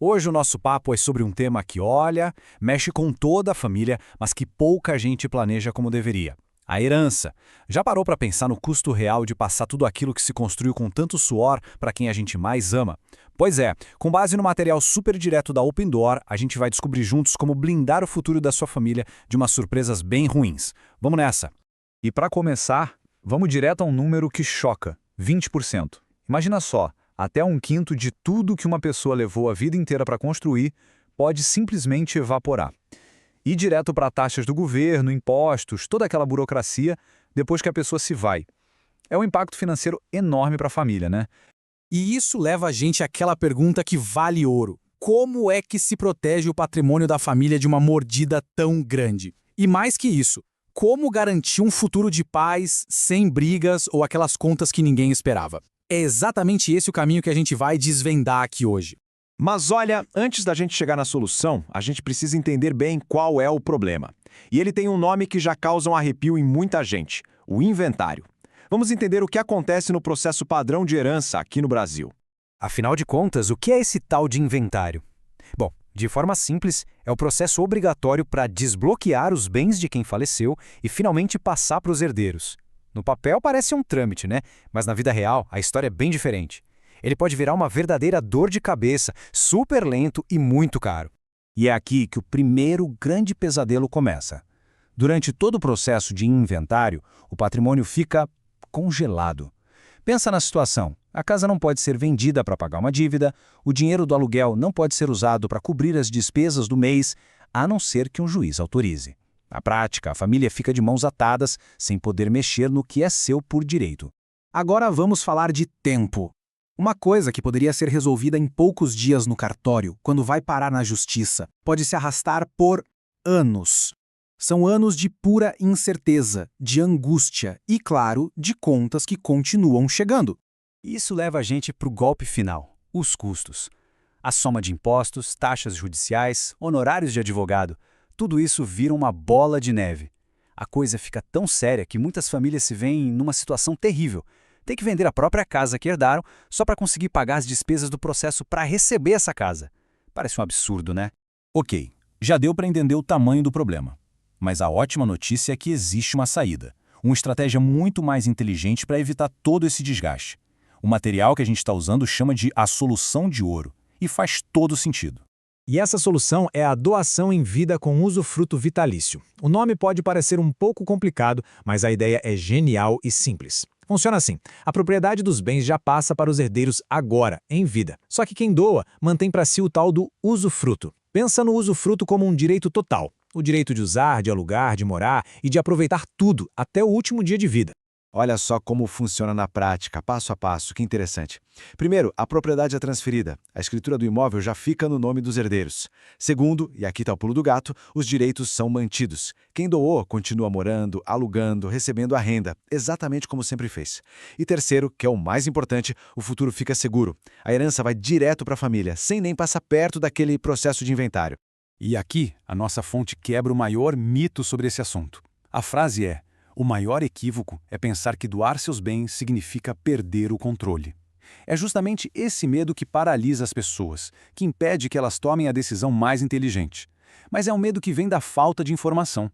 Hoje o nosso papo é sobre um tema que, olha, mexe com toda a família, mas que pouca gente planeja como deveria. A herança. Já parou para pensar no custo real de passar tudo aquilo que se construiu com tanto suor para quem a gente mais ama? Pois é, com base no material super direto da Open Door, a gente vai descobrir juntos como blindar o futuro da sua família de umas surpresas bem ruins. Vamos nessa! E para começar, vamos direto a um número que choca: 20%. Imagina só, até um quinto de tudo que uma pessoa levou a vida inteira para construir pode simplesmente evaporar. Ir direto para taxas do governo, impostos, toda aquela burocracia, depois que a pessoa se vai. É um impacto financeiro enorme para a família, né? E isso leva a gente àquela pergunta que vale ouro. Como é que se protege o patrimônio da família de uma mordida tão grande? E mais que isso, como garantir um futuro de paz, sem brigas ou aquelas contas que ninguém esperava? É exatamente esse o caminho que a gente vai desvendar aqui hoje. Mas olha, antes da gente chegar na solução, a gente precisa entender bem qual é o problema. E ele tem um nome que já causa um arrepio em muita gente: o inventário. Vamos entender o que acontece no processo padrão de herança aqui no Brasil. Afinal de contas, o que é esse tal de inventário? Bom, de forma simples, é o processo obrigatório para desbloquear os bens de quem faleceu e finalmente passar para os herdeiros. No papel parece um trâmite, né? Mas na vida real, a história é bem diferente. Ele pode virar uma verdadeira dor de cabeça, super lento e muito caro. E é aqui que o primeiro grande pesadelo começa. Durante todo o processo de inventário, o patrimônio fica congelado. Pensa na situação: a casa não pode ser vendida para pagar uma dívida, o dinheiro do aluguel não pode ser usado para cobrir as despesas do mês, a não ser que um juiz autorize. Na prática, a família fica de mãos atadas, sem poder mexer no que é seu por direito. Agora vamos falar de tempo. Uma coisa que poderia ser resolvida em poucos dias no cartório, quando vai parar na justiça, pode se arrastar por anos. São anos de pura incerteza, de angústia e, claro, de contas que continuam chegando. Isso leva a gente para o golpe final: os custos. A soma de impostos, taxas judiciais, honorários de advogado, tudo isso vira uma bola de neve. A coisa fica tão séria que muitas famílias se veem numa situação terrível. Tem que vender a própria casa que herdaram só para conseguir pagar as despesas do processo para receber essa casa. Parece um absurdo, né? Ok, já deu para entender o tamanho do problema. Mas a ótima notícia é que existe uma saída. Uma estratégia muito mais inteligente para evitar todo esse desgaste. O material que a gente está usando chama de a solução de ouro. E faz todo sentido. E essa solução é a doação em vida com usufruto vitalício. O nome pode parecer um pouco complicado, mas a ideia é genial e simples. Funciona assim: a propriedade dos bens já passa para os herdeiros agora, em vida. Só que quem doa mantém para si o tal do usufruto. Pensa no usufruto como um direito total. O direito de usar, de alugar, de morar e de aproveitar tudo, até o último dia de vida. Olha só como funciona na prática, passo a passo, que interessante. Primeiro, a propriedade é transferida. A escritura do imóvel já fica no nome dos herdeiros. Segundo, e aqui está o pulo do gato, os direitos são mantidos. Quem doou continua morando, alugando, recebendo a renda, exatamente como sempre fez. E terceiro, que é o mais importante, o futuro fica seguro. A herança vai direto para a família, sem nem passar perto daquele processo de inventário. E aqui, a nossa fonte quebra o maior mito sobre esse assunto. A frase é: o maior equívoco é pensar que doar seus bens significa perder o controle. É justamente esse medo que paralisa as pessoas, que impede que elas tomem a decisão mais inteligente. Mas é um medo que vem da falta de informação.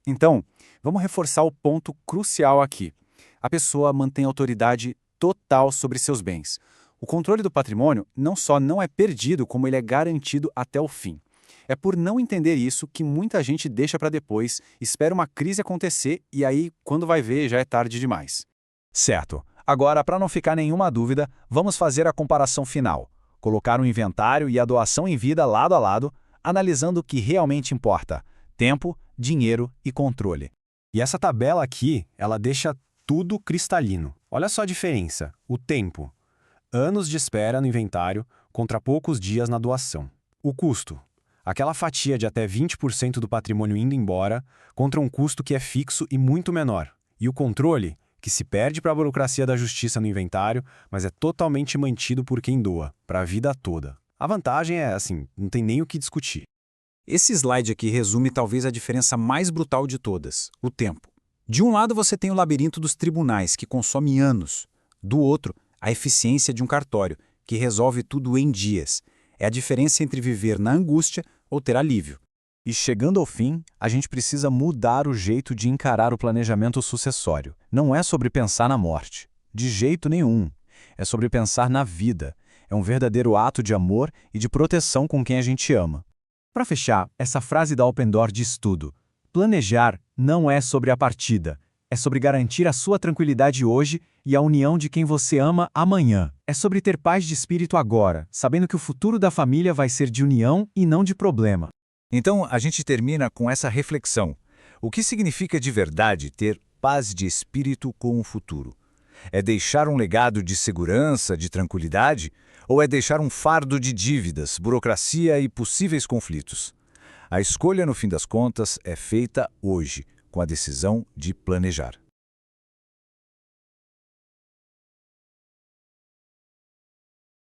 Então, vamos reforçar o ponto crucial aqui. A pessoa mantém autoridade total sobre seus bens. O controle do patrimônio não só não é perdido, como ele é garantido até o fim. É por não entender isso que muita gente deixa para depois, espera uma crise acontecer e aí, quando vai ver, já é tarde demais. Certo. Agora, para não ficar nenhuma dúvida, vamos fazer a comparação final. Colocar o inventário e a doação em vida lado a lado, analisando o que realmente importa: tempo, dinheiro e controle. E essa tabela aqui, ela deixa tudo cristalino. Olha só a diferença: o tempo. Anos de espera no inventário contra poucos dias na doação. O custo. Aquela fatia de até 20% do patrimônio indo embora, contra um custo que é fixo e muito menor. E o controle, que se perde para a burocracia da justiça no inventário, mas é totalmente mantido por quem doa, para a vida toda. A vantagem é, assim, não tem nem o que discutir. Esse slide aqui resume talvez a diferença mais brutal de todas: o tempo. De um lado você tem o labirinto dos tribunais, que consome anos. Do outro, a eficiência de um cartório, que resolve tudo em dias. É a diferença entre viver na angústia ou ter alívio. E chegando ao fim, a gente precisa mudar o jeito de encarar o planejamento sucessório. Não é sobre pensar na morte. De jeito nenhum. É sobre pensar na vida. É um verdadeiro ato de amor e de proteção com quem a gente ama. Para fechar, essa frase da Open Door diz tudo. Planejar não é sobre a partida. É sobre garantir a sua tranquilidade hoje e a união de quem você ama amanhã. É sobre ter paz de espírito agora, sabendo que o futuro da família vai ser de união e não de problema. Então, a gente termina com essa reflexão. O que significa de verdade ter paz de espírito com o futuro? É deixar um legado de segurança, de tranquilidade? Ou é deixar um fardo de dívidas, burocracia e possíveis conflitos? A escolha, no fim das contas, é feita hoje, com a decisão de planejar.